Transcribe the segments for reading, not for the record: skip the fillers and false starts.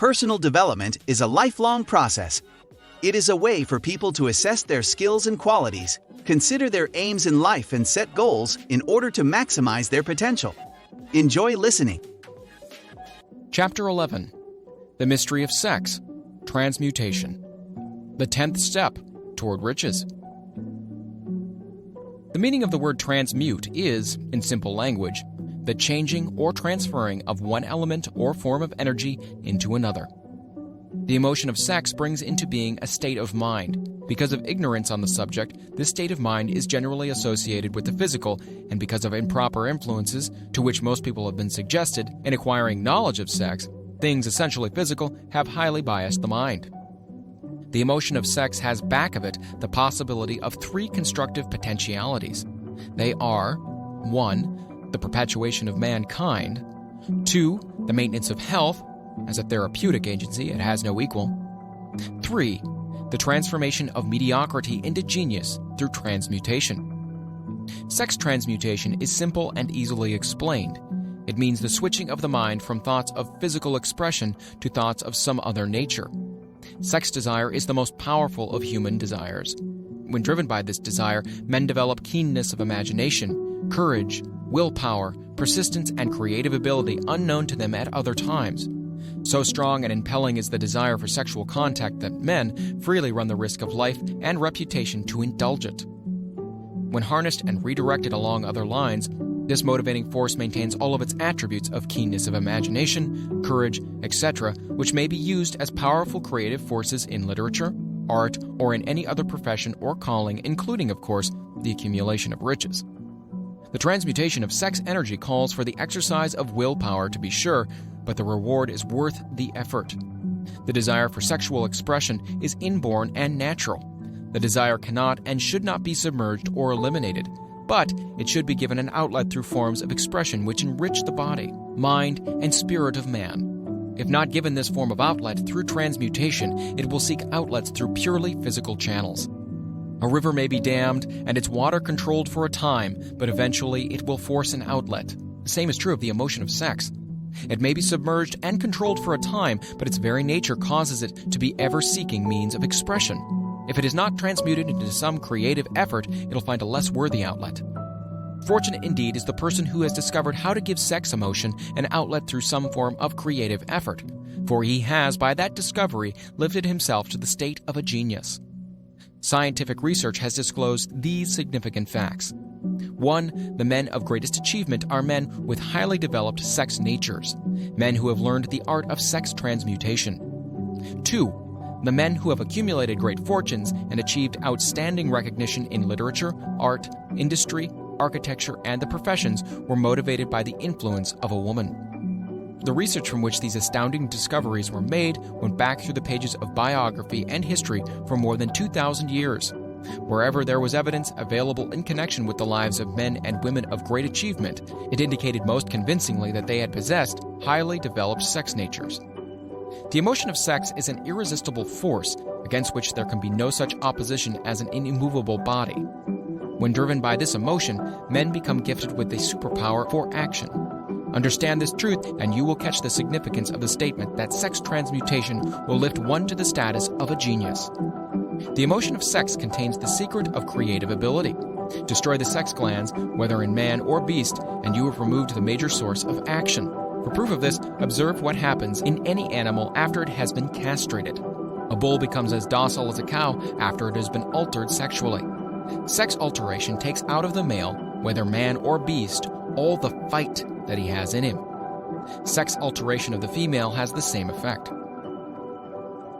Personal development is a lifelong process. It is a way for people to assess their skills and qualities, consider their aims in life and set goals in order to maximize their potential. Enjoy listening. Chapter 11. The Mystery of Sex, Transmutation. The 10th Step Toward Riches. The meaning of the word transmute is, in simple language, the changing or transferring of one element or form of energy into another. The emotion of sex brings into being a state of mind. Because of ignorance on the subject, this state of mind is generally associated with the physical, and because of improper influences, to which most people have been suggested, in acquiring knowledge of sex, things essentially physical have highly biased the mind. The emotion of sex has back of it the possibility of three constructive potentialities. They are 1. The perpetuation of mankind, 2. The maintenance of health. As a therapeutic agency, it has no equal. 3. The transformation of mediocrity into genius through transmutation. Sex transmutation is simple and easily explained. It means the switching of the mind from thoughts of physical expression to thoughts of some other nature. Sex desire is the most powerful of human desires. When driven by this desire, men develop keenness of imagination, courage, willpower, persistence, and creative ability unknown to them at other times. So strong and impelling is the desire for sexual contact that men freely run the risk of life and reputation to indulge it. When harnessed and redirected along other lines, this motivating force maintains all of its attributes of keenness of imagination, courage, etc., which may be used as powerful creative forces in literature, art, or in any other profession or calling, including, of course, the accumulation of riches. The transmutation of sex energy calls for the exercise of willpower, to be sure, but the reward is worth the effort. The desire for sexual expression is inborn and natural. The desire cannot and should not be submerged or eliminated, but it should be given an outlet through forms of expression which enrich the body, mind, and spirit of man. If not given this form of outlet through transmutation, it will seek outlets through purely physical channels. A river may be dammed and its water controlled for a time, but eventually it will force an outlet. The same is true of the emotion of sex. It may be submerged and controlled for a time, but its very nature causes it to be ever-seeking means of expression. If it is not transmuted into some creative effort, it'll find a less worthy outlet. Fortunate indeed is the person who has discovered how to give sex emotion an outlet through some form of creative effort, for he has, by that discovery, lifted himself to the state of a genius. Scientific research has disclosed these significant facts. 1. The men of greatest achievement are men with highly developed sex natures, men who have learned the art of sex transmutation. 2. The men who have accumulated great fortunes and achieved outstanding recognition in literature, art, industry, architecture, and the professions were motivated by the influence of a woman. The research from which these astounding discoveries were made went back through the pages of biography and history for more than 2,000 years. Wherever there was evidence available in connection with the lives of men and women of great achievement, it indicated most convincingly that they had possessed highly developed sex natures. The emotion of sex is an irresistible force against which there can be no such opposition as an immovable body. When driven by this emotion, men become gifted with a superpower for action. Understand this truth, and you will catch the significance of the statement that sex transmutation will lift one to the status of a genius. The emotion of sex contains the secret of creative ability. Destroy the sex glands, whether in man or beast, and you have removed the major source of action. For proof of this, observe what happens in any animal after it has been castrated. A bull becomes as docile as a cow after it has been altered sexually. Sex alteration takes out of the male, whether man or beast, all the fight that he has in him. Sex alteration of the female has the same effect.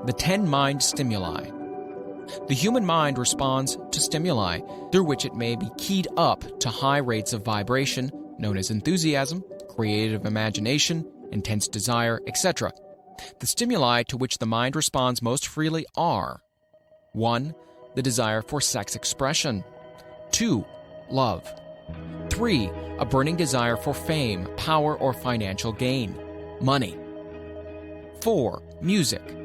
The 10 mind stimuli. The human mind responds to stimuli through which it may be keyed up to high rates of vibration, known as enthusiasm, creative imagination, intense desire, etc. The stimuli to which the mind responds most freely are 1. The desire for sex expression. 2. Love. 3. A burning desire for fame, power, or financial gain. Money. 4. Music.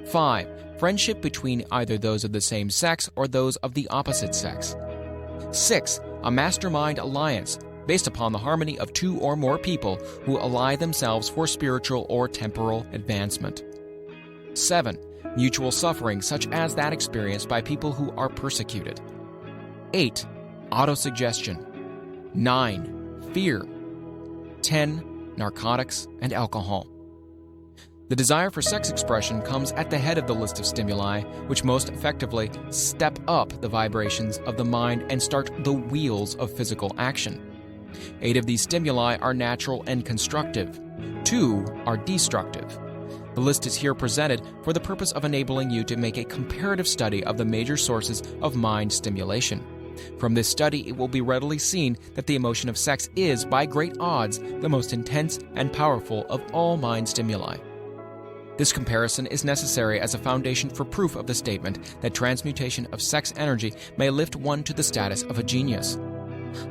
5. Friendship between either those of the same sex or those of the opposite sex. 6. A mastermind alliance, based upon the harmony of two or more people who ally themselves for spiritual or temporal advancement. 7. Mutual suffering, such as that experienced by people who are persecuted. 8. Autosuggestion. 9. Fear. 10. Narcotics and alcohol. The desire for sex expression comes at the head of the list of stimuli, which most effectively step up the vibrations of the mind and start the wheels of physical action. 8 of these stimuli are natural and constructive. 2 are destructive. The list is here presented for the purpose of enabling you to make a comparative study of the major sources of mind stimulation. From this study, it will be readily seen that the emotion of sex is, by great odds, the most intense and powerful of all mind stimuli. This comparison is necessary as a foundation for proof of the statement that transmutation of sex energy may lift one to the status of a genius.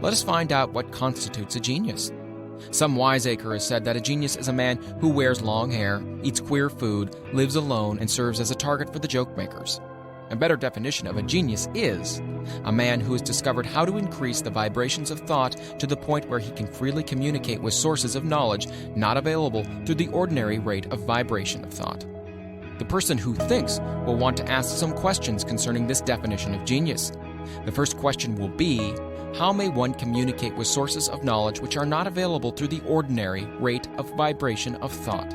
Let us find out what constitutes a genius. Some wiseacre has said that a genius is a man who wears long hair, eats queer food, lives alone, and serves as a target for the joke makers. A better definition of a genius is a man who has discovered how to increase the vibrations of thought to the point where he can freely communicate with sources of knowledge not available through the ordinary rate of vibration of thought. The person who thinks will want to ask some questions concerning this definition of genius. The first question will be, how may one communicate with sources of knowledge which are not available through the ordinary rate of vibration of thought?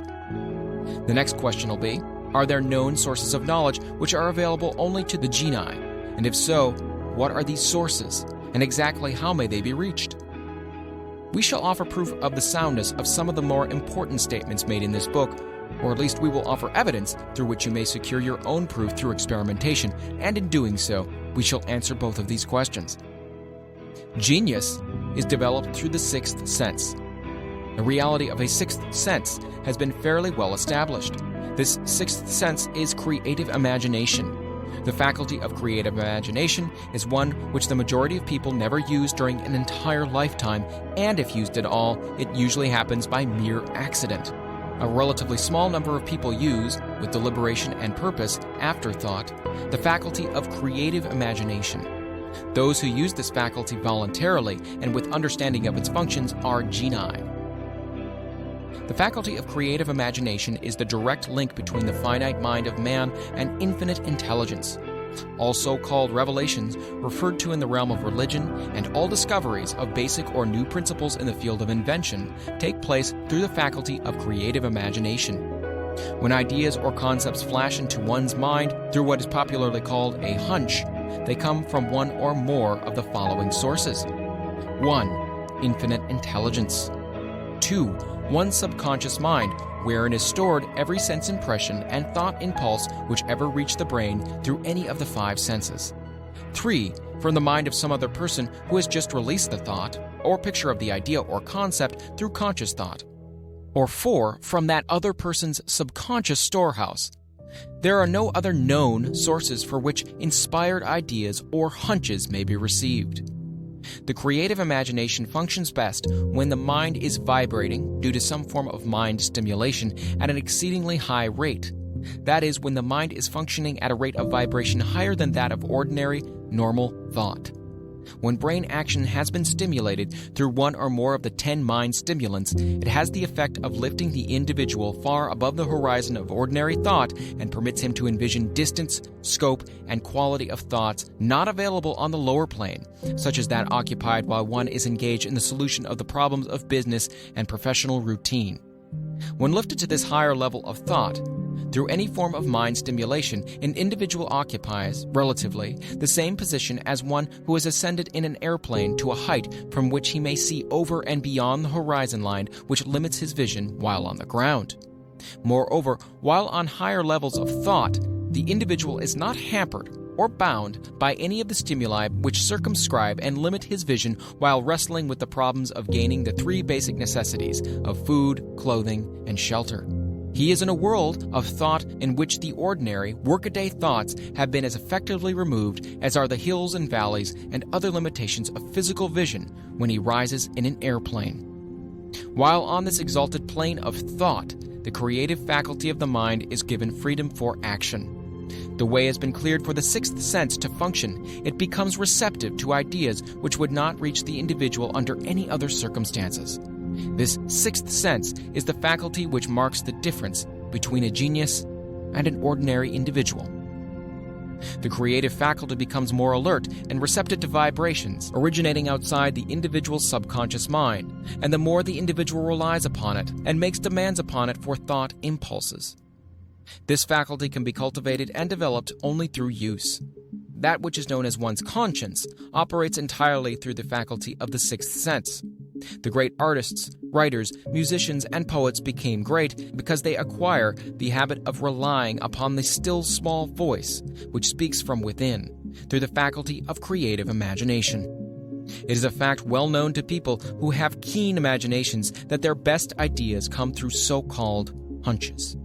The next question will be, are there known sources of knowledge which are available only to the genii? And if so, what are these sources, and exactly how may they be reached? We shall offer proof of the soundness of some of the more important statements made in this book, or at least we will offer evidence through which you may secure your own proof through experimentation, and in doing so, we shall answer both of these questions. Genius is developed through the sixth sense. The reality of a sixth sense has been fairly well established. This sixth sense is creative imagination. The faculty of creative imagination is one which the majority of people never use during an entire lifetime, and if used at all, it usually happens by mere accident. A relatively small number of people use, with deliberation and purpose, afterthought, the faculty of creative imagination. Those who use this faculty voluntarily and with understanding of its functions are genii. The faculty of creative imagination is the direct link between the finite mind of man and infinite intelligence. Also called revelations, referred to in the realm of religion, and all discoveries of basic or new principles in the field of invention take place through the faculty of creative imagination. When ideas or concepts flash into one's mind through what is popularly called a hunch, they come from one or more of the following sources. 1. Infinite intelligence. 2. One's subconscious mind, wherein is stored every sense impression and thought impulse which ever reach the brain through any of the 5 senses. 3. From the mind of some other person who has just released the thought, or picture of the idea or concept through conscious thought. Or 4. From that other person's subconscious storehouse. There are no other known sources for which inspired ideas or hunches may be received. The creative imagination functions best when the mind is vibrating due to some form of mind stimulation at an exceedingly high rate. That is, when the mind is functioning at a rate of vibration higher than that of ordinary, normal thought. When brain action has been stimulated through one or more of the 10 mind stimulants, it has the effect of lifting the individual far above the horizon of ordinary thought and permits him to envision distance, scope, and quality of thoughts not available on the lower plane, such as that occupied while one is engaged in the solution of the problems of business and professional routine. When lifted to this higher level of thought, through any form of mind stimulation, an individual occupies, relatively, the same position as one who has ascended in an airplane to a height from which he may see over and beyond the horizon line which limits his vision while on the ground. Moreover, while on higher levels of thought, the individual is not hampered or bound by any of the stimuli which circumscribe and limit his vision while wrestling with the problems of gaining the 3 basic necessities of food, clothing, and shelter. He is in a world of thought in which the ordinary, workaday thoughts have been as effectively removed as are the hills and valleys and other limitations of physical vision when he rises in an airplane. While on this exalted plane of thought, the creative faculty of the mind is given freedom for action. The way has been cleared for the sixth sense to function. It becomes receptive to ideas which would not reach the individual under any other circumstances. This sixth sense is the faculty which marks the difference between a genius and an ordinary individual. The creative faculty becomes more alert and receptive to vibrations originating outside the individual's subconscious mind, and the more the individual relies upon it and makes demands upon it for thought impulses. This faculty can be cultivated and developed only through use. That which is known as one's conscience operates entirely through the faculty of the sixth sense. The great artists, writers, musicians, and poets became great because they acquire the habit of relying upon the still small voice which speaks from within, through the faculty of creative imagination. It is a fact well known to people who have keen imaginations that their best ideas come through so-called hunches.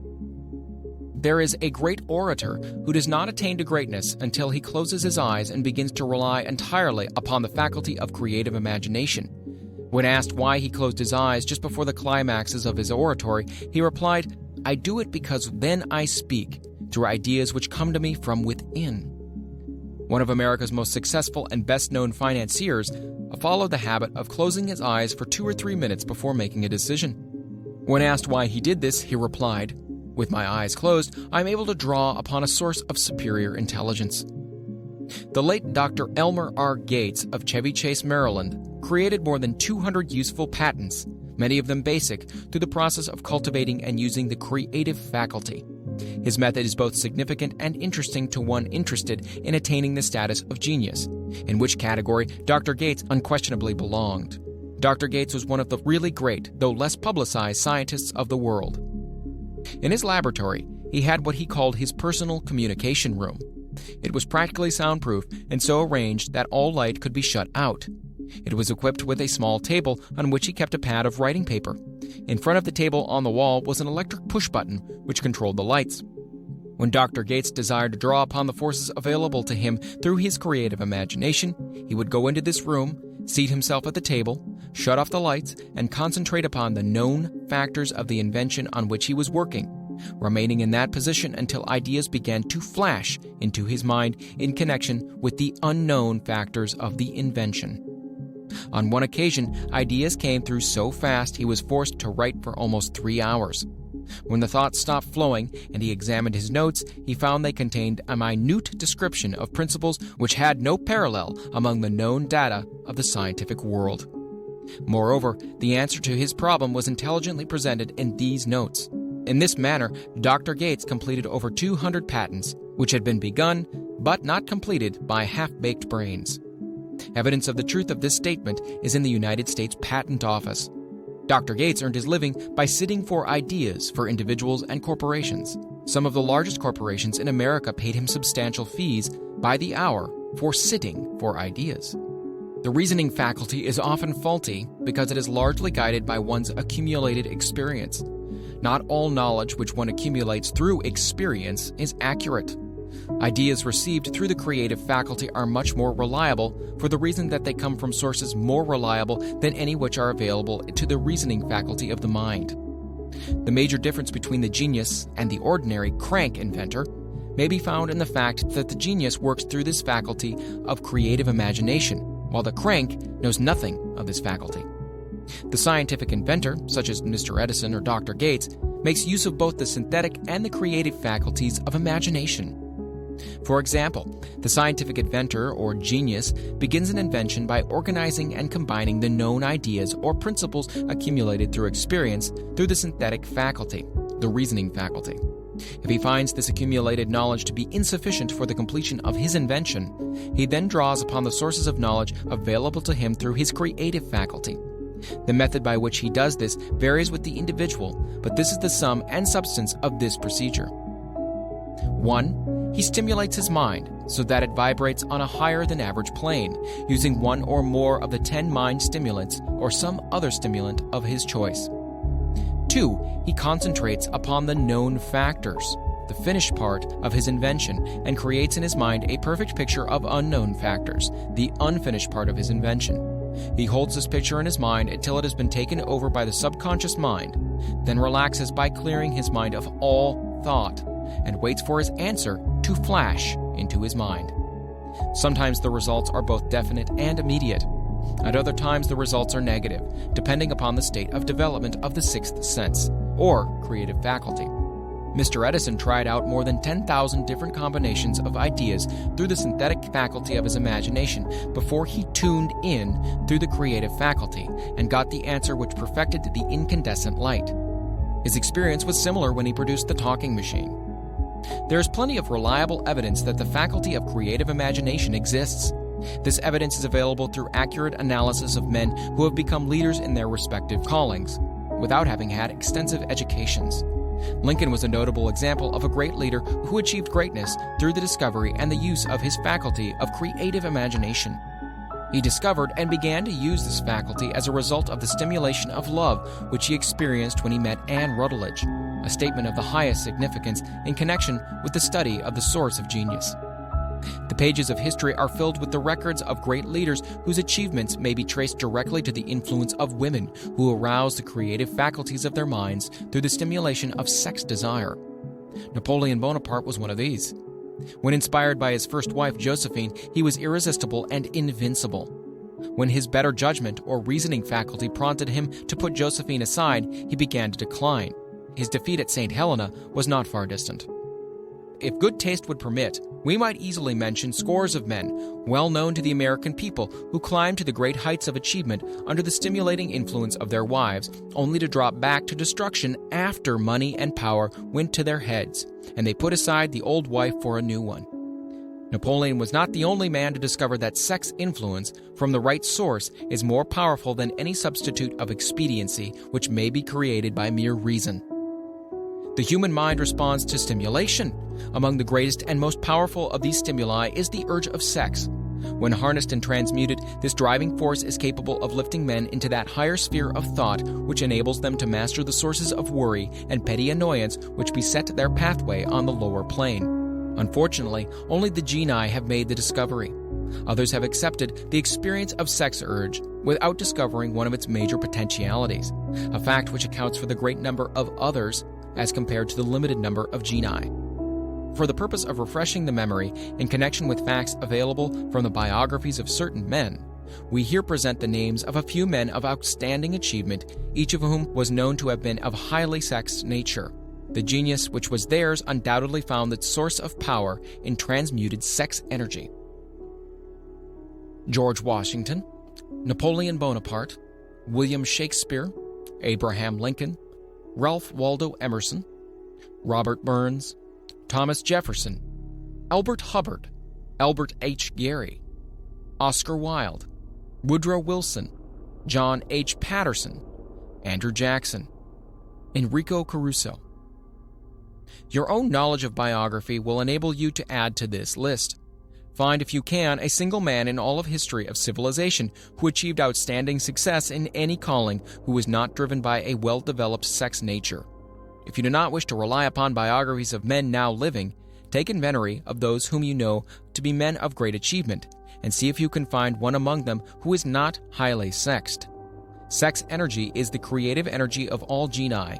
There is a great orator who does not attain to greatness until he closes his eyes and begins to rely entirely upon the faculty of creative imagination. When asked why he closed his eyes just before the climaxes of his oratory, he replied, "I do it because then I speak through ideas which come to me from within." One of America's most successful and best-known financiers followed the habit of closing his eyes for 2 or 3 minutes before making a decision. When asked why he did this, he replied, "With my eyes closed, I am able to draw upon a source of superior intelligence." The late Dr. Elmer R. Gates of Chevy Chase, Maryland, created more than 200 useful patents, many of them basic, through the process of cultivating and using the creative faculty. His method is both significant and interesting to one interested in attaining the status of genius, in which category Dr. Gates unquestionably belonged. Dr. Gates was one of the really great, though less publicized, scientists of the world. In his laboratory, he had what he called his personal communication room. It was practically soundproof and so arranged that all light could be shut out. It was equipped with a small table on which he kept a pad of writing paper. In front of the table on the wall was an electric push button which controlled the lights. When Dr. Gates desired to draw upon the forces available to him through his creative imagination, he would go into this room, seat himself at the table, shut off the lights, and concentrate upon the known factors of the invention on which he was working, remaining in that position until ideas began to flash into his mind in connection with the unknown factors of the invention. On one occasion, ideas came through so fast he was forced to write for almost 3 hours. When the thoughts stopped flowing and he examined his notes, he found they contained a minute description of principles which had no parallel among the known data of the scientific world. Moreover, the answer to his problem was intelligently presented in these notes. In this manner, Dr. Gates completed over 200 patents, which had been begun but not completed by half-baked brains. Evidence of the truth of this statement is in the United States Patent Office. Dr. Gates earned his living by sitting for ideas for individuals and corporations. Some of the largest corporations in America paid him substantial fees by the hour for sitting for ideas. The reasoning faculty is often faulty because it is largely guided by one's accumulated experience. Not all knowledge which one accumulates through experience is accurate. Ideas received through the creative faculty are much more reliable for the reason that they come from sources more reliable than any which are available to the reasoning faculty of the mind. The major difference between the genius and the ordinary crank inventor may be found in the fact that the genius works through this faculty of creative imagination, while the crank knows nothing of this faculty. The scientific inventor, such as Mr. Edison or Dr. Gates, makes use of both the synthetic and the creative faculties of imagination. For example, the scientific inventor or genius begins an invention by organizing and combining the known ideas or principles accumulated through experience through the synthetic faculty, the reasoning faculty. If he finds this accumulated knowledge to be insufficient for the completion of his invention, he then draws upon the sources of knowledge available to him through his creative faculty. The method by which he does this varies with the individual, but this is the sum and substance of this procedure. 1. He stimulates his mind so that it vibrates on a higher than average plane, using one or more of the 10 mind stimulants or some other stimulant of his choice. 2. He concentrates upon the known factors, the finished part of his invention, and creates in his mind a perfect picture of unknown factors, the unfinished part of his invention. He holds this picture in his mind until it has been taken over by the subconscious mind, then relaxes by clearing his mind of all thought, and waits for his answer to flash into his mind. Sometimes the results are both definite and immediate. At other times, the results are negative, depending upon the state of development of the sixth sense, or creative faculty. Mr. Edison tried out more than 10,000 different combinations of ideas through the synthetic faculty of his imagination before he tuned in through the creative faculty and got the answer which perfected the incandescent light. His experience was similar when he produced the talking machine. There is plenty of reliable evidence that the faculty of creative imagination exists. This evidence is available through accurate analysis of men who have become leaders in their respective callings, without having had extensive educations. Lincoln was a notable example of a great leader who achieved greatness through the discovery and the use of his faculty of creative imagination. He discovered and began to use this faculty as a result of the stimulation of love which he experienced when he met Anne Rutledge, a statement of the highest significance in connection with the study of the source of genius. The pages of history are filled with the records of great leaders whose achievements may be traced directly to the influence of women who aroused the creative faculties of their minds through the stimulation of sex desire. Napoleon Bonaparte was one of these. When inspired by his first wife, Josephine, he was irresistible and invincible. When his better judgment or reasoning faculty prompted him to put Josephine aside, he began to decline. His defeat at St. Helena was not far distant. If good taste would permit, we might easily mention scores of men, well known to the American people, who climbed to the great heights of achievement under the stimulating influence of their wives, only to drop back to destruction after money and power went to their heads, and they put aside the old wife for a new one. Napoleon was not the only man to discover that sex influence from the right source is more powerful than any substitute of expediency which may be created by mere reason. The human mind responds to stimulation. Among the greatest and most powerful of these stimuli is the urge of sex. When harnessed and transmuted, this driving force is capable of lifting men into that higher sphere of thought which enables them to master the sources of worry and petty annoyance which beset their pathway on the lower plane. Unfortunately, only the genii have made the discovery. Others have accepted the experience of sex urge without discovering one of its major potentialities, a fact which accounts for the great number of others as compared to the limited number of genii. For the purpose of refreshing the memory in connection with facts available from the biographies of certain men, we here present the names of a few men of outstanding achievement, each of whom was known to have been of highly sexed nature. The genius which was theirs undoubtedly found its source of power in transmuted sex energy. George Washington, Napoleon Bonaparte, William Shakespeare, Abraham Lincoln, Ralph Waldo Emerson, Robert Burns, Thomas Jefferson, Albert Hubbard, Albert H. Gary, Oscar Wilde, Woodrow Wilson, John H. Patterson, Andrew Jackson, Enrico Caruso. Your own knowledge of biography will enable you to add to this list. Find, if you can, a single man in all of history of civilization who achieved outstanding success in any calling who was not driven by a well-developed sex nature. If you do not wish to rely upon biographies of men now living, take inventory of those whom you know to be men of great achievement, and see if you can find one among them who is not highly sexed. Sex energy is the creative energy of all genii.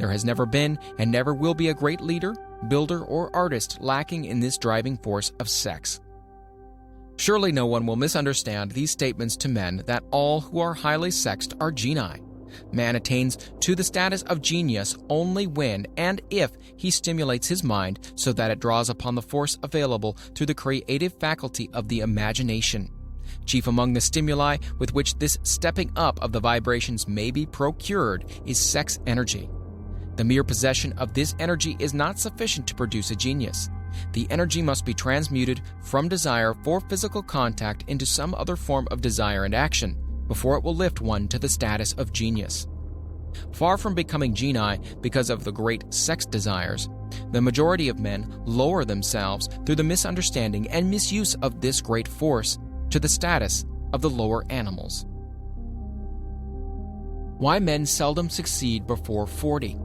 There has never been and never will be a great leader, builder, or artist lacking in this driving force of sex. Surely no one will misunderstand these statements to men that all who are highly sexed are genii. Man attains to the status of genius only when and if he stimulates his mind so that it draws upon the force available through the creative faculty of the imagination. Chief among the stimuli with which this stepping up of the vibrations may be procured is sex energy. The mere possession of this energy is not sufficient to produce a genius. The energy must be transmuted from desire for physical contact into some other form of desire and action before it will lift one to the status of genius. Far from becoming genii because of the great sex desires, the majority of men lower themselves through the misunderstanding and misuse of this great force to the status of the lower animals. Why men seldom succeed before 40.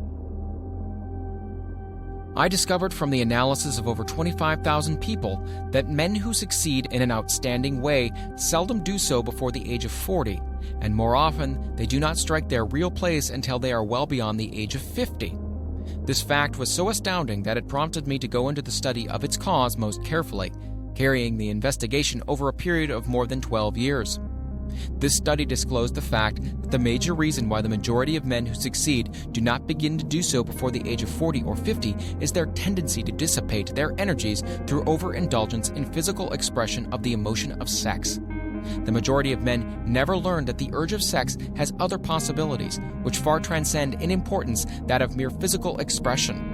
I discovered from the analysis of over 25,000 people that men who succeed in an outstanding way seldom do so before the age of 40, and more often they do not strike their real place until they are well beyond the age of 50. This fact was so astounding that it prompted me to go into the study of its cause most carefully, carrying the investigation over a period of more than 12 years. This study disclosed the fact that the major reason why the majority of men who succeed do not begin to do so before the age of 40 or 50 is their tendency to dissipate their energies through overindulgence in physical expression of the emotion of sex. The majority of men never learn that the urge of sex has other possibilities, which far transcend in importance that of mere physical expression.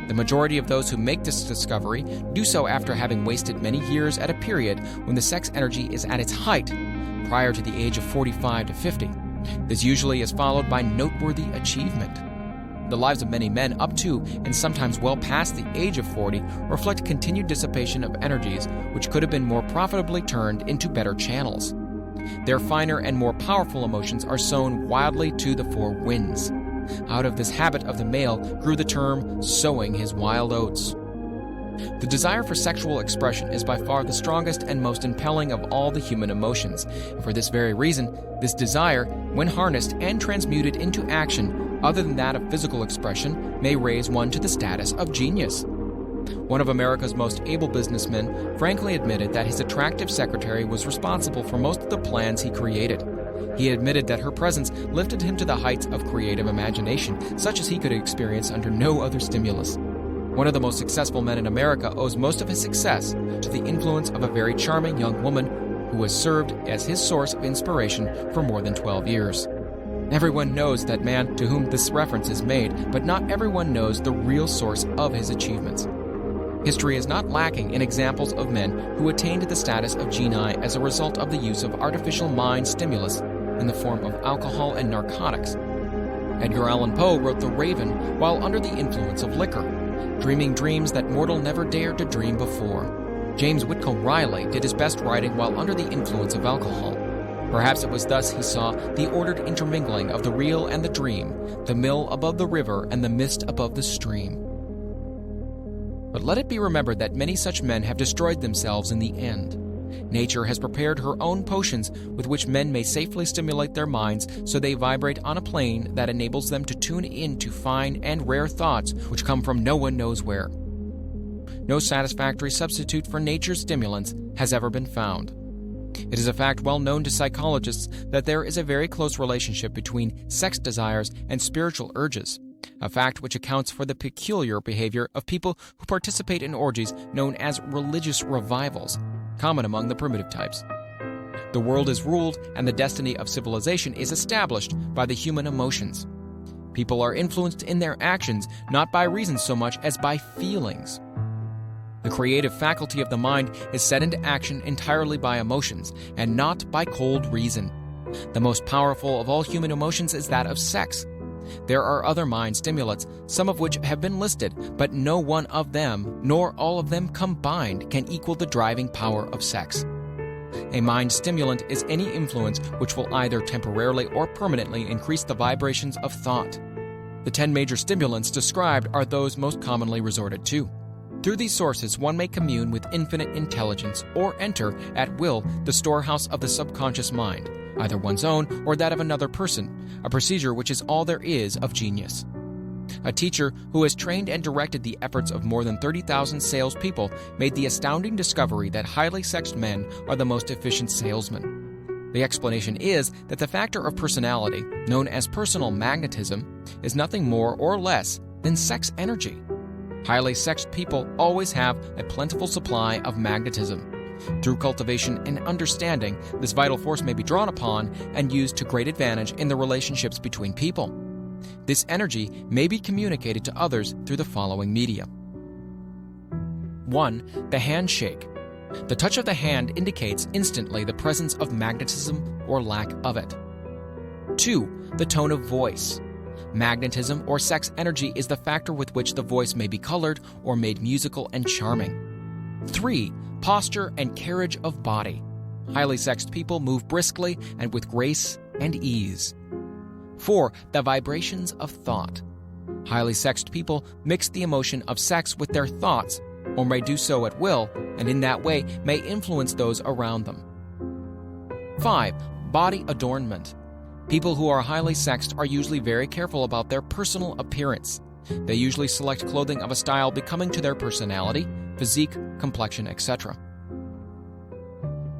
The majority of those who make this discovery do so after having wasted many years at a period when the sex energy is at its height, prior to the age of 45 to 50. This usually is followed by noteworthy achievement. The lives of many men up to and sometimes well past the age of 40 reflect continued dissipation of energies which could have been more profitably turned into better channels. Their finer and more powerful emotions are sown wildly to the four winds. Out of this habit of the male grew the term sowing his wild oats. The desire for sexual expression is by far the strongest and most impelling of all the human emotions, and for this very reason, this desire, when harnessed and transmuted into action other than that of physical expression, may raise one to the status of genius. One of America's most able businessmen frankly admitted that his attractive secretary was responsible for most of the plans he created. He admitted that her presence lifted him to the heights of creative imagination, such as he could experience under no other stimulus. One of the most successful men in America owes most of his success to the influence of a very charming young woman who has served as his source of inspiration for more than 12 years. Everyone knows that man to whom this reference is made, but not everyone knows the real source of his achievements. History is not lacking in examples of men who attained the status of genii as a result of the use of artificial mind stimulus in the form of alcohol and narcotics. Edgar Allan Poe wrote The Raven while under the influence of liquor, dreaming dreams that mortal never dared to dream before. James Whitcomb Riley did his best writing while under the influence of alcohol. Perhaps it was thus he saw the ordered intermingling of the real and the dream, the mill above the river and the mist above the stream. But let it be remembered that many such men have destroyed themselves in the end. Nature has prepared her own potions with which men may safely stimulate their minds so they vibrate on a plane that enables them to tune in to fine and rare thoughts which come from no one knows where. No satisfactory substitute for nature's stimulants has ever been found. It is a fact well known to psychologists that there is a very close relationship between sex desires and spiritual urges, a fact which accounts for the peculiar behavior of people who participate in orgies known as religious revivals, common among the primitive types. The world is ruled and the destiny of civilization is established by the human emotions. People are influenced in their actions not by reason so much as by feelings. The creative faculty of the mind is set into action entirely by emotions and not by cold reason. The most powerful of all human emotions is that of sex. There are other mind stimulants, some of which have been listed, but no one of them, nor all of them combined, can equal the driving power of sex. A mind stimulant is any influence which will either temporarily or permanently increase the vibrations of thought. The 10 major stimulants described are those most commonly resorted to. Through these sources, one may commune with infinite intelligence or enter, at will, the storehouse of the subconscious mind, either one's own or that of another person, a procedure which is all there is of genius. A teacher who has trained and directed the efforts of more than 30,000 salespeople made the astounding discovery that highly sexed men are the most efficient salesmen. The explanation is that the factor of personality, known as personal magnetism, is nothing more or less than sex energy. Highly sexed people always have a plentiful supply of magnetism. Through cultivation and understanding, this vital force may be drawn upon and used to great advantage in the relationships between people. This energy may be communicated to others through the following media. 1. The handshake. The touch of the hand indicates instantly the presence of magnetism or lack of it. 2. The tone of voice. Magnetism or sex energy is the factor with which the voice may be colored or made musical and charming. 3. Posture and carriage of body. Highly sexed people move briskly and with grace and ease. 4. The vibrations of thought. Highly sexed people mix the emotion of sex with their thoughts, or may do so at will, and in that way may influence those around them. 5. Body adornment. People who are highly sexed are usually very careful about their personal appearance. They usually select clothing of a style becoming to their personality, physique, complexion, etc.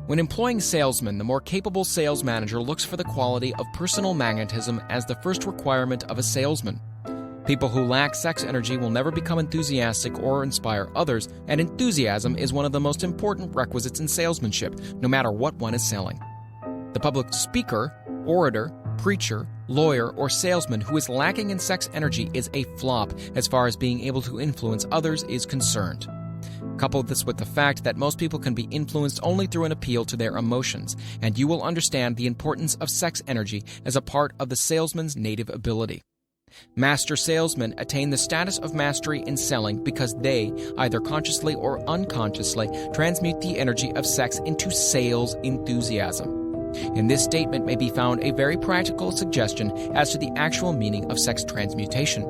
When employing salesmen, the more capable sales manager looks for the quality of personal magnetism as the first requirement of a salesman. People who lack sex energy will never become enthusiastic or inspire others, and enthusiasm is one of the most important requisites in salesmanship, no matter what one is selling. The public speaker, orator, preacher, lawyer, or salesman who is lacking in sex energy is a flop as far as being able to influence others is concerned. Couple this with the fact that most people can be influenced only through an appeal to their emotions, and you will understand the importance of sex energy as a part of the salesman's native ability. Master salesmen attain the status of mastery in selling because they, either consciously or unconsciously, transmute the energy of sex into sales enthusiasm. In this statement may be found a very practical suggestion as to the actual meaning of sex transmutation.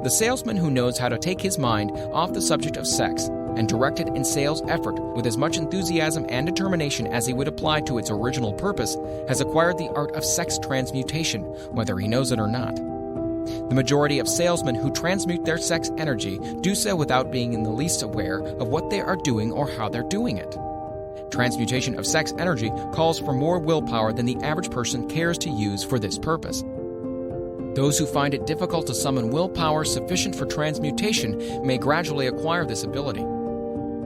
The salesman who knows how to take his mind off the subject of sex and direct it in sales effort with as much enthusiasm and determination as he would apply to its original purpose has acquired the art of sex transmutation, whether he knows it or not. The majority of salesmen who transmute their sex energy do so without being in the least aware of what they are doing or how they're doing it. Transmutation of sex energy calls for more willpower than the average person cares to use for this purpose. Those who find it difficult to summon willpower sufficient for transmutation may gradually acquire this ability.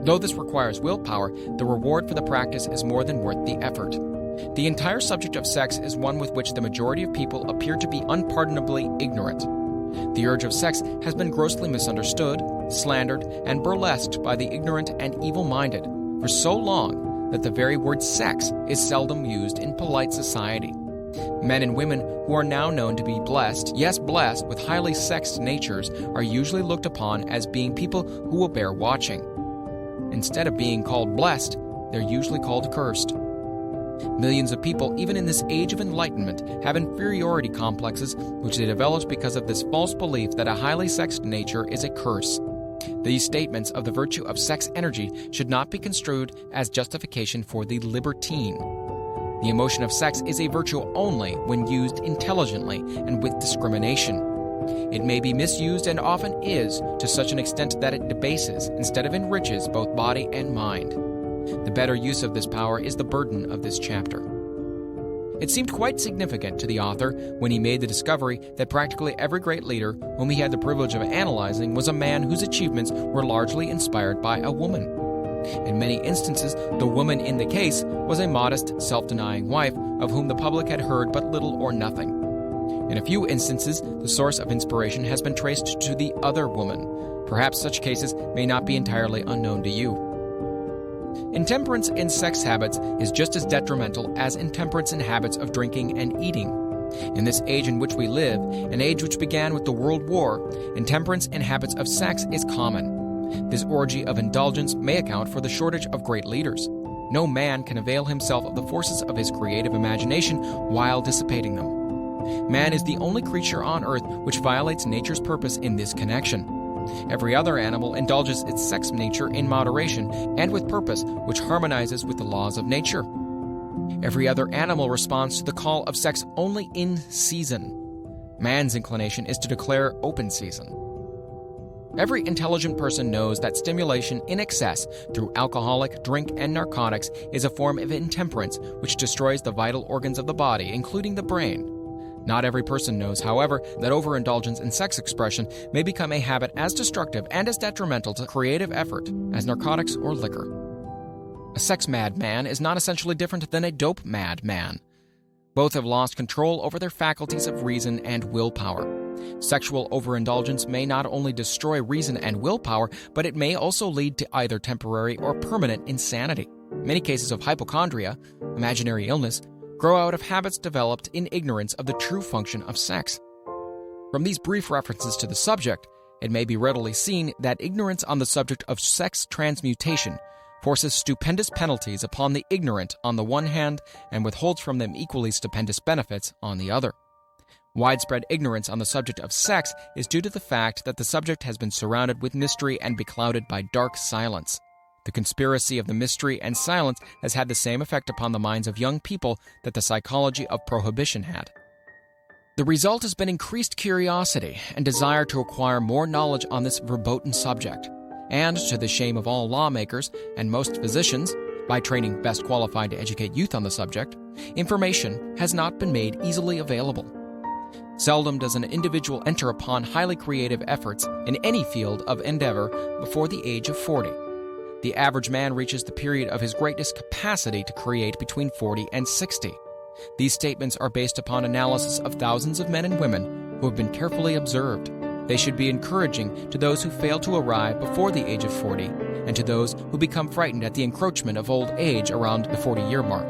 Though this requires willpower, the reward for the practice is more than worth the effort. The entire subject of sex is one with which the majority of people appear to be unpardonably ignorant. The urge of sex has been grossly misunderstood, slandered, and burlesqued by the ignorant and evil-minded for so long that the very word sex is seldom used in polite society. Men and women who are now known to be blessed, yes blessed, with highly sexed natures are usually looked upon as being people who will bear watching. Instead of being called blessed, they're usually called cursed. Millions of people, even in this age of enlightenment, have inferiority complexes which they developed because of this false belief that a highly sexed nature is a curse. These statements of the virtue of sex energy should not be construed as justification for the libertine. The emotion of sex is a virtue only when used intelligently and with discrimination. It may be misused and often is to such an extent that it debases instead of enriches both body and mind. The better use of this power is the burden of this chapter. It seemed quite significant to the author when he made the discovery that practically every great leader whom he had the privilege of analyzing was a man whose achievements were largely inspired by a woman. In many instances, the woman in the case was a modest, self-denying wife of whom the public had heard but little or nothing. In a few instances, the source of inspiration has been traced to the other woman. Perhaps such cases may not be entirely unknown to you. Intemperance in sex habits is just as detrimental as intemperance in habits of drinking and eating. In this age in which we live, an age which began with the World War, intemperance in habits of sex is common. This orgy of indulgence may account for the shortage of great leaders. No man can avail himself of the forces of his creative imagination while dissipating them. Man is the only creature on earth which violates nature's purpose in this connection. Every other animal indulges its sex nature in moderation and with purpose which harmonizes with the laws of nature. Every other animal responds to the call of sex only in season. Man's inclination is to declare open season. Every intelligent person knows that stimulation in excess through alcoholic, drink, and narcotics is a form of intemperance which destroys the vital organs of the body, including the brain. Not every person knows, however, that overindulgence in sex expression may become a habit as destructive and as detrimental to creative effort as narcotics or liquor. A sex-mad man is not essentially different than a dope-mad man. Both have lost control over their faculties of reason and willpower. Sexual overindulgence may not only destroy reason and willpower, but it may also lead to either temporary or permanent insanity. Many cases of hypochondria, imaginary illness, grow out of habits developed in ignorance of the true function of sex. From these brief references to the subject, it may be readily seen that ignorance on the subject of sex transmutation forces stupendous penalties upon the ignorant on the one hand and withholds from them equally stupendous benefits on the other. Widespread ignorance on the subject of sex is due to the fact that the subject has been surrounded with mystery and beclouded by dark silence. The conspiracy of the mystery and silence has had the same effect upon the minds of young people that the psychology of prohibition had. The result has been increased curiosity and desire to acquire more knowledge on this verboten subject. And, to the shame of all lawmakers and most physicians, by training best qualified to educate youth on the subject, information has not been made easily available. Seldom does an individual enter upon highly creative efforts in any field of endeavor before the age of 40. The average man reaches the period of his greatest capacity to create between 40 and 60. These statements are based upon analysis of thousands of men and women who have been carefully observed. They should be encouraging to those who fail to arrive before the age of 40 and to those who become frightened at the encroachment of old age around the 40-year mark.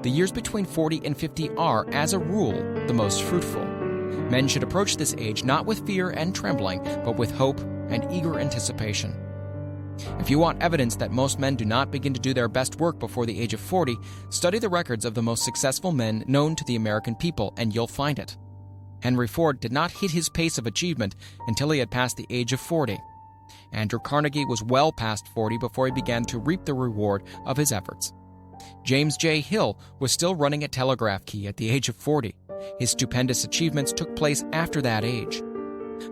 The years between 40 and 50 are, as a rule, the most fruitful. Men should approach this age not with fear and trembling, but with hope and eager anticipation. If you want evidence that most men do not begin to do their best work before the age of 40, study the records of the most successful men known to the American people, and you'll find it. Henry Ford did not hit his pace of achievement until he had passed the age of 40. Andrew Carnegie was well past 40 before he began to reap the reward of his efforts. James J. Hill was still running a telegraph key at the age of 40. His stupendous achievements took place after that age.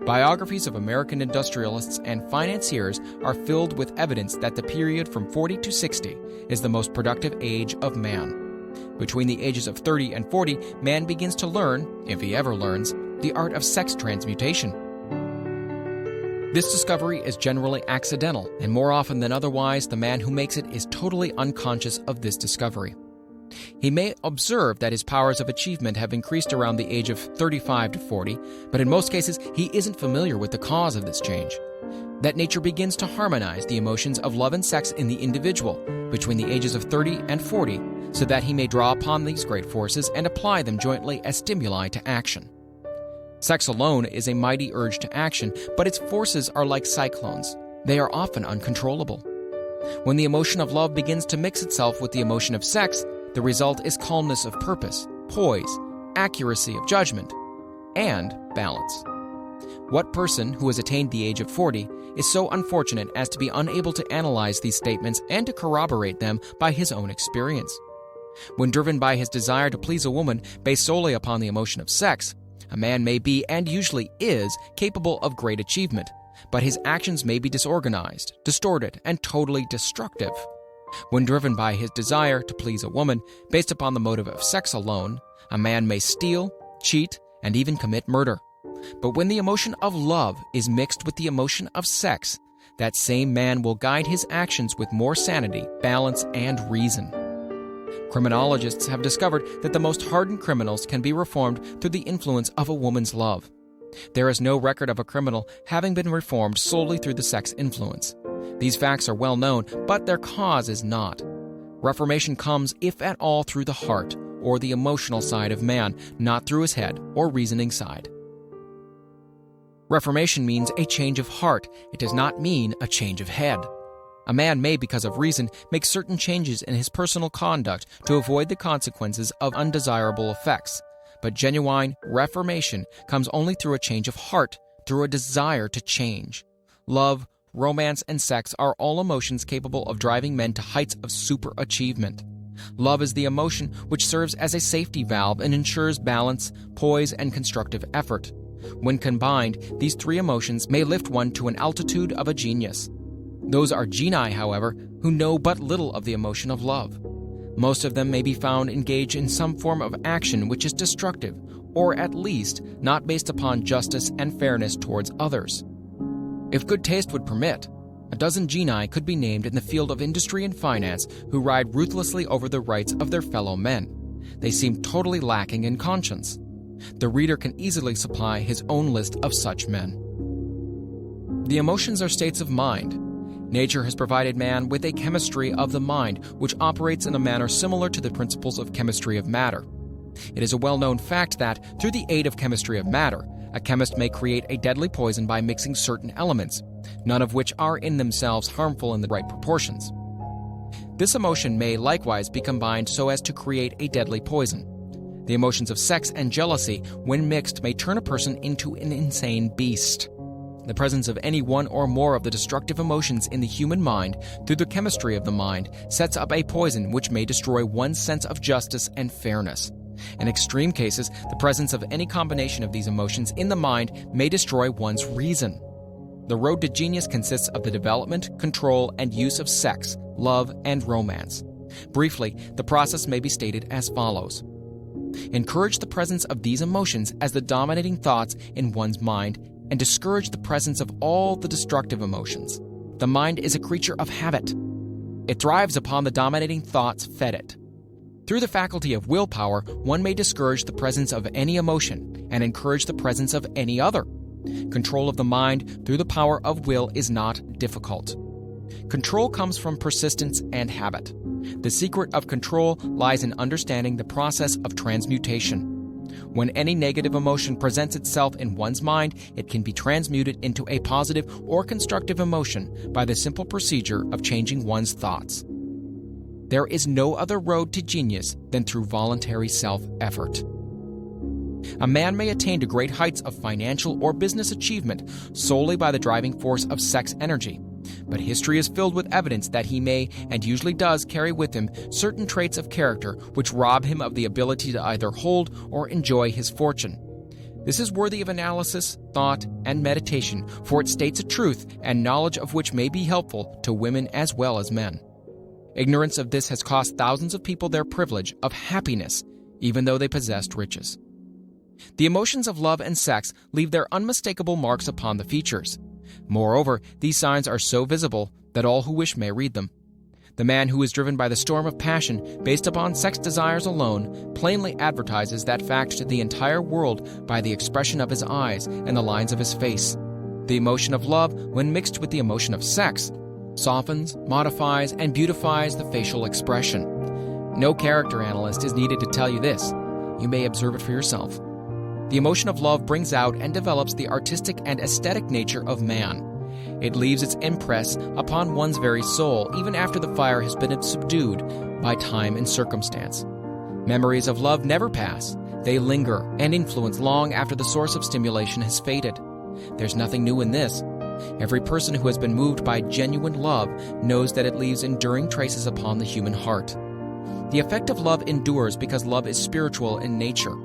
Biographies of American industrialists and financiers are filled with evidence that the period from 40 to 60 is the most productive age of man. Between the ages of 30 and 40, man begins to learn, if he ever learns, the art of sex transmutation. This discovery is generally accidental, and more often than otherwise, the man who makes it is totally unconscious of this discovery. He may observe that his powers of achievement have increased around the age of 35 to 40, but in most cases, he isn't familiar with the cause of this change. That nature begins to harmonize the emotions of love and sex in the individual between the ages of 30 and 40, so that he may draw upon these great forces and apply them jointly as stimuli to action. Sex alone is a mighty urge to action, but its forces are like cyclones. They are often uncontrollable. When the emotion of love begins to mix itself with the emotion of sex, the result is calmness of purpose, poise, accuracy of judgment, and balance. What person who has attained the age of 40 is so unfortunate as to be unable to analyze these statements and to corroborate them by his own experience? When driven by his desire to please a woman based solely upon the emotion of sex, a man may be, and usually is, capable of great achievement, but his actions may be disorganized, distorted, and totally destructive. When driven by his desire to please a woman based upon the motive of sex alone, a man may steal, cheat, and even commit murder. But when the emotion of love is mixed with the emotion of sex, that same man will guide his actions with more sanity, balance, and reason. Criminologists have discovered that the most hardened criminals can be reformed through the influence of a woman's love. There is no record of a criminal having been reformed solely through the sex influence. These facts are well known, but their cause is not. Reformation comes, if at all, through the heart, or the emotional side of man, not through his head or reasoning side. Reformation means a change of heart. It does not mean a change of head. A man may, because of reason, make certain changes in his personal conduct to avoid the consequences of undesirable effects. But genuine reformation comes only through a change of heart, through a desire to change. Love, romance, and sex are all emotions capable of driving men to heights of superachievement. Love is the emotion which serves as a safety valve and ensures balance, poise, and constructive effort. When combined, these three emotions may lift one to an altitude of a genius. Those are genii, however, who know but little of the emotion of love. Most of them may be found engaged in some form of action which is destructive, or at least not based upon justice and fairness towards others. If good taste would permit, a dozen genii could be named in the field of industry and finance who ride ruthlessly over the rights of their fellow men. They seem totally lacking in conscience. The reader can easily supply his own list of such men. The emotions are states of mind. Nature has provided man with a chemistry of the mind, which operates in a manner similar to the principles of chemistry of matter. It is a well-known fact that, through the aid of chemistry of matter, a chemist may create a deadly poison by mixing certain elements, none of which are in themselves harmful in the right proportions. This emotion may likewise be combined so as to create a deadly poison. The emotions of sex and jealousy, when mixed, may turn a person into an insane beast. The presence of any one or more of the destructive emotions in the human mind, through the chemistry of the mind, sets up a poison which may destroy one's sense of justice and fairness. In extreme cases, the presence of any combination of these emotions in the mind may destroy one's reason. The road to genius consists of the development, control, and use of sex, love, and romance. Briefly, the process may be stated as follows. Encourage the presence of these emotions as the dominating thoughts in one's mind and discourage the presence of all the destructive emotions. The mind is a creature of habit. It thrives upon the dominating thoughts fed it. Through the faculty of willpower, one may discourage the presence of any emotion and encourage the presence of any other. Control of the mind through the power of will is not difficult. Control comes from persistence and habit. The secret of control lies in understanding the process of transmutation. When any negative emotion presents itself in one's mind, it can be transmuted into a positive or constructive emotion by the simple procedure of changing one's thoughts. There is no other road to genius than through voluntary self-effort. A man may attain to great heights of financial or business achievement solely by the driving force of sex energy, but history is filled with evidence that he may, and usually does, carry with him certain traits of character which rob him of the ability to either hold or enjoy his fortune. This is worthy of analysis, thought, and meditation, for it states a truth and knowledge of which may be helpful to women as well as men. Ignorance of this has cost thousands of people their privilege of happiness, even though they possessed riches. The emotions of love and sex leave their unmistakable marks upon the features. Moreover, these signs are so visible that all who wish may read them. The man who is driven by the storm of passion based upon sex desires alone plainly advertises that fact to the entire world by the expression of his eyes and the lines of his face. The emotion of love, when mixed with the emotion of sex, softens, modifies, and beautifies the facial expression. No character analyst is needed to tell you this. You may observe it for yourself. The emotion of love brings out and develops the artistic and aesthetic nature of man. It leaves its impress upon one's very soul even after the fire has been subdued by time and circumstance. Memories of love never pass. They linger and influence long after the source of stimulation has faded. There's nothing new in this. Every person who has been moved by genuine love knows that it leaves enduring traces upon the human heart. The effect of love endures because love is spiritual in nature.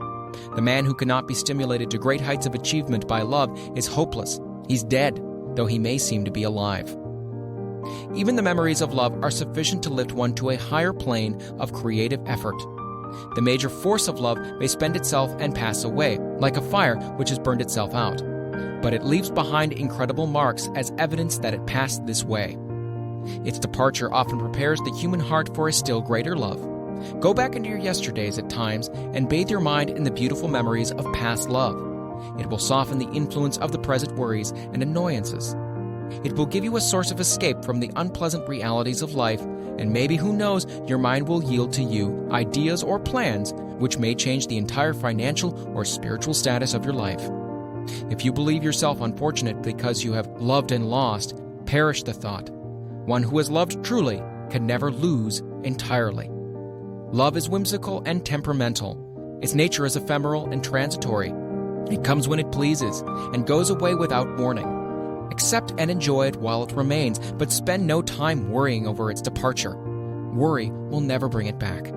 The man who cannot be stimulated to great heights of achievement by love is hopeless. He's dead, though he may seem to be alive. Even the memories of love are sufficient to lift one to a higher plane of creative effort. The major force of love may spend itself and pass away, like a fire which has burned itself out. But it leaves behind incredible marks as evidence that it passed this way. Its departure often prepares the human heart for a still greater love. Go back into your yesterdays at times and bathe your mind in the beautiful memories of past love. It will soften the influence of the present worries and annoyances. It will give you a source of escape from the unpleasant realities of life, and maybe, who knows, your mind will yield to you ideas or plans which may change the entire financial or spiritual status of your life. If you believe yourself unfortunate because you have loved and lost, perish the thought. One who has loved truly can never lose entirely. Love is whimsical and temperamental. Its nature is ephemeral and transitory. It comes when it pleases and goes away without warning. Accept and enjoy it while it remains, but spend no time worrying over its departure. Worry will never bring it back.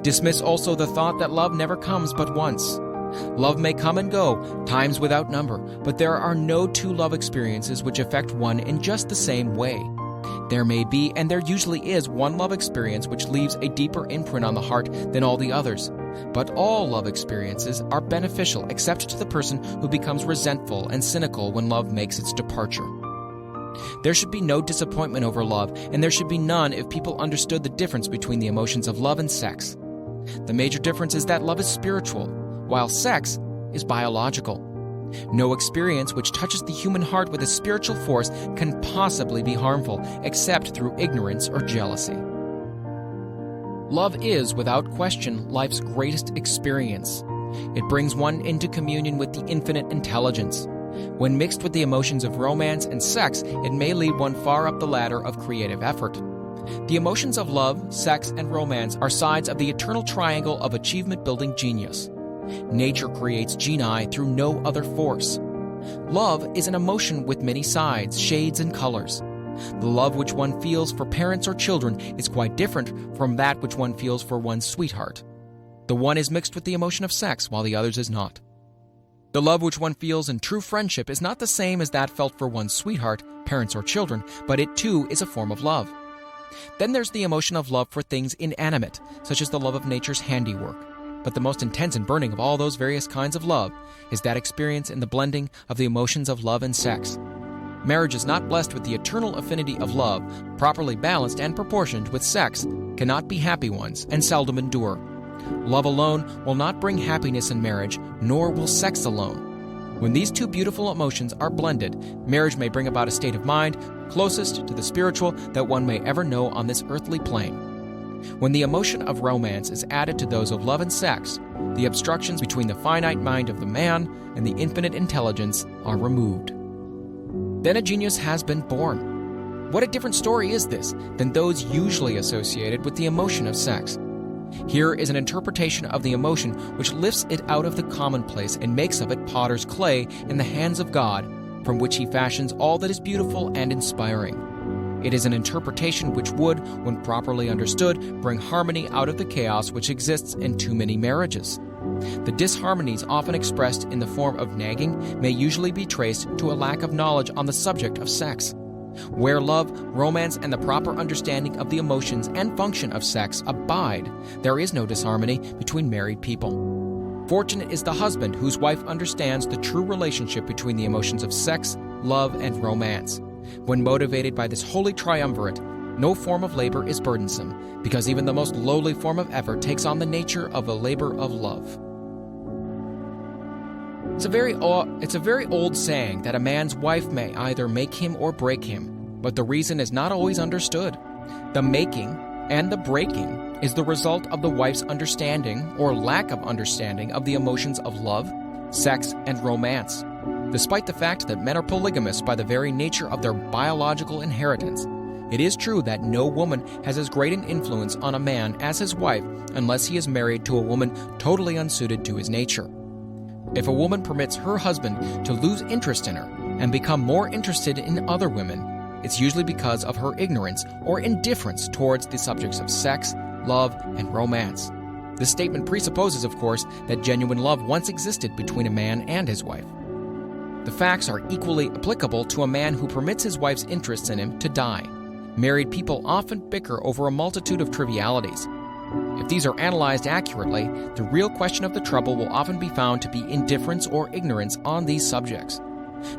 Dismiss also the thought that love never comes but once. Love may come and go, times without number, but there are no two love experiences which affect one in just the same way. There may be, and there usually is, one love experience which leaves a deeper imprint on the heart than all the others. But all love experiences are beneficial except to the person who becomes resentful and cynical when love makes its departure. There should be no disappointment over love, and there should be none if people understood the difference between the emotions of love and sex. The major difference is that love is spiritual, while sex is biological. No experience which touches the human heart with a spiritual force can possibly be harmful, except through ignorance or jealousy. Love is, without question, life's greatest experience. It brings one into communion with the infinite intelligence. When mixed with the emotions of romance and sex, it may lead one far up the ladder of creative effort. The emotions of love, sex, and romance are sides of the eternal triangle of achievement-building genius. Nature creates genii through no other force. Love is an emotion with many sides, shades, and colors. The love which one feels for parents or children is quite different from that which one feels for one's sweetheart. The one is mixed with the emotion of sex, while the other's is not. The love which one feels in true friendship is not the same as that felt for one's sweetheart, parents, or children, but it too is a form of love. Then there's the emotion of love for things inanimate, such as the love of nature's handiwork. But the most intense and burning of all those various kinds of love is that experience in the blending of the emotions of love and sex. Marriage is not blessed with the eternal affinity of love, properly balanced and proportioned with sex, cannot be happy ones, and seldom endure. Love alone will not bring happiness in marriage, nor will sex alone. When these two beautiful emotions are blended, marriage may bring about a state of mind closest to the spiritual that one may ever know on this earthly plane. When the emotion of romance is added to those of love and sex, the obstructions between the finite mind of the man and the infinite intelligence are removed. Then a genius has been born. What a different story is this than those usually associated with the emotion of sex. Here is an interpretation of the emotion which lifts it out of the commonplace and makes of it potter's clay in the hands of God, from which he fashions all that is beautiful and inspiring. It is an interpretation which would, when properly understood, bring harmony out of the chaos which exists in too many marriages. The disharmonies often expressed in the form of nagging may usually be traced to a lack of knowledge on the subject of sex. Where love, romance, and the proper understanding of the emotions and function of sex abide, there is no disharmony between married people. Fortunate is the husband whose wife understands the true relationship between the emotions of sex, love, and romance. When motivated by this holy triumvirate, no form of labor is burdensome, because even the most lowly form of effort takes on the nature of a labor of love. It's a very old saying that a man's wife may either make him or break him, but the reason is not always understood. The making and the breaking is the result of the wife's understanding or lack of understanding of the emotions of love, sex, and romance. Despite the fact that men are polygamous by the very nature of their biological inheritance, it is true that no woman has as great an influence on a man as his wife unless he is married to a woman totally unsuited to his nature. If a woman permits her husband to lose interest in her and become more interested in other women, it's usually because of her ignorance or indifference towards the subjects of sex, love, and romance. This statement presupposes, of course, that genuine love once existed between a man and his wife. The facts are equally applicable to a man who permits his wife's interests in him to die. Married people often bicker over a multitude of trivialities. If these are analyzed accurately, the real question of the trouble will often be found to be indifference or ignorance on these subjects.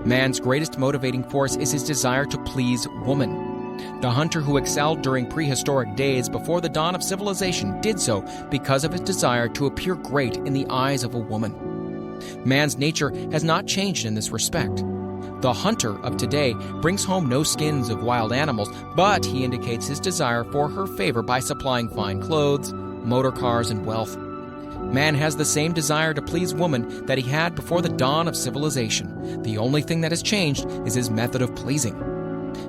Man's greatest motivating force is his desire to please woman. The hunter who excelled during prehistoric days before the dawn of civilization did so because of his desire to appear great in the eyes of a woman. Man's nature has not changed in this respect. The hunter of today brings home no skins of wild animals, but he indicates his desire for her favor by supplying fine clothes, motor cars, and wealth. Man has the same desire to please woman that he had before the dawn of civilization. The only thing that has changed is his method of pleasing.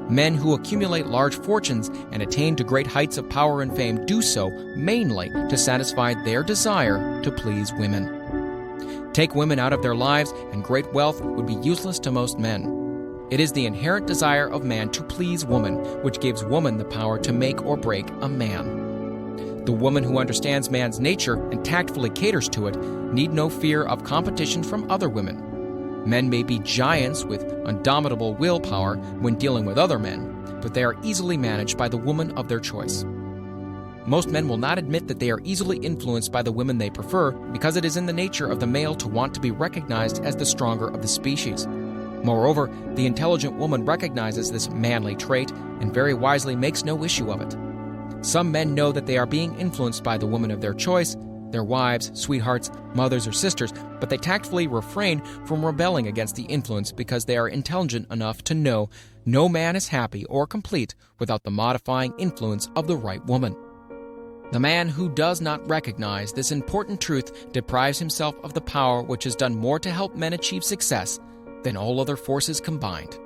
Men who accumulate large fortunes and attain to great heights of power and fame do so mainly to satisfy their desire to please women. Take women out of their lives, and great wealth would be useless to most men. It is the inherent desire of man to please woman which gives woman the power to make or break a man. The woman who understands man's nature and tactfully caters to it need no fear of competition from other women. Men may be giants with indomitable willpower when dealing with other men, but they are easily managed by the woman of their choice. Most men will not admit that they are easily influenced by the women they prefer because it is in the nature of the male to want to be recognized as the stronger of the species. Moreover, the intelligent woman recognizes this manly trait and very wisely makes no issue of it. Some men know that they are being influenced by the woman of their choice, their wives, sweethearts, mothers, or sisters, but they tactfully refrain from rebelling against the influence because they are intelligent enough to know no man is happy or complete without the modifying influence of the right woman. The man who does not recognize this important truth deprives himself of the power which has done more to help men achieve success than all other forces combined.